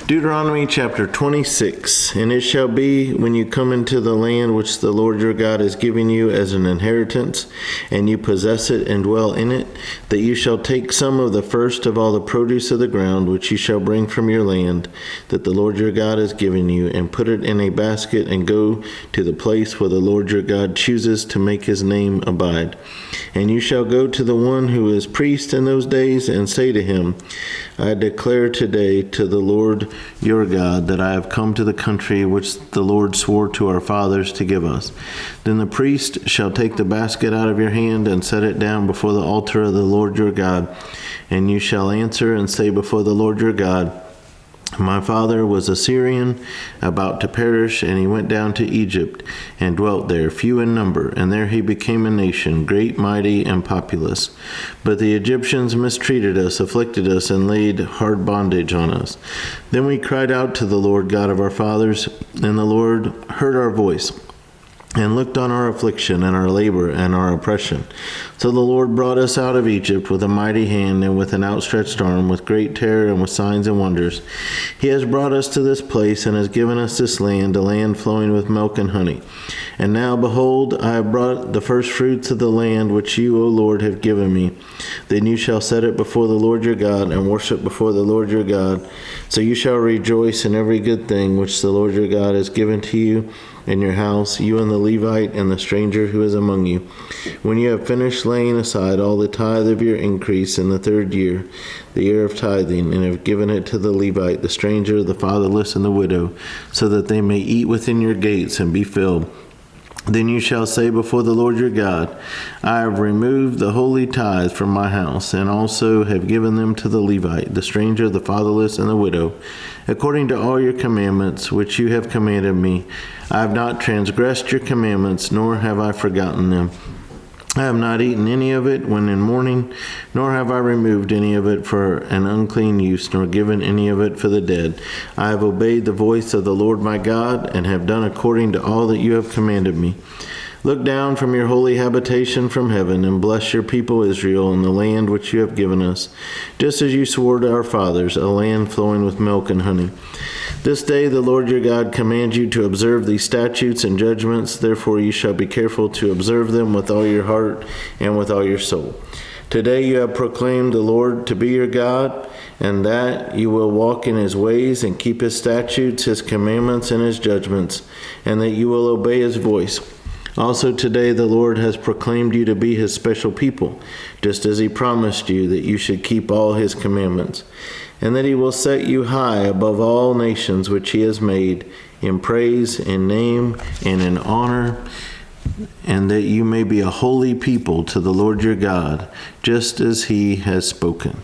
Deuteronomy chapter 26. And it shall be, when you come into the land which the Lord your God is giving you as an inheritance, and you possess it and dwell in it, that you shall take some of the first of all the produce of the ground, which you shall bring from your land, that the Lord your God is giving you, and put it in a basket, and go to the place where the Lord your God chooses to make his name abide. And you shall go to the one who is priest in those days, and say to him, I declare today to the Lord your God that I have come to the country which the Lord swore to our fathers to give us. Then the priest shall take the basket out of your hand and set it down before the altar of the Lord your God. And you shall answer and say before the Lord your God, my father was a Syrian, about to perish, and he went down to Egypt, and dwelt there, few in number, and there he became a nation, great, mighty, and populous. But the Egyptians mistreated us, afflicted us, and laid hard bondage on us. Then we cried out to the Lord God of our fathers, and the Lord heard our voice, and looked on our affliction and our labor and our oppression. So the Lord brought us out of Egypt with a mighty hand and with an outstretched arm, with great terror and with signs and wonders. He has brought us to this place and has given us this land, a land flowing with milk and honey. And now, behold, I have brought the first fruits of the land which you, O Lord, have given me. Then you shall set it before the Lord your God, and worship before the Lord your God. So you shall rejoice in every good thing which the Lord your God has given to you in your house, you and the Levite and the stranger who is among you. When you have finished laying aside all the tithe of your increase in the 3rd year, the year of tithing, and have given it to the Levite, the stranger, the fatherless, and the widow, so that they may eat within your gates and be filled, then you shall say before the Lord your God, I have removed the holy tithe from my house, and also have given them to the Levite, the stranger, the fatherless, and the widow, according to all your commandments which you have commanded me. I have not transgressed your commandments, nor have I forgotten them. I have not eaten any of it when in mourning, nor have I removed any of it for an unclean use, nor given any of it for the dead. I have obeyed the voice of the Lord my God, and have done according to all that you have commanded me. Look down from your holy habitation from heaven, and bless your people Israel in the land which you have given us, just as you swore to our fathers, a land flowing with milk and honey. This day the Lord your God commands you to observe these statutes and judgments. Therefore you shall be careful to observe them with all your heart and with all your soul. Today you have proclaimed the Lord to be your God, and that you will walk in his ways and keep his statutes, his commandments, and his judgments, and that you will obey his voice. Also today the Lord has proclaimed you to be his special people, just as he promised you that you should keep all his commandments, and that he will set you high above all nations which he has made, in praise, in name, and in honor, and that you may be a holy people to the Lord your God, just as he has spoken.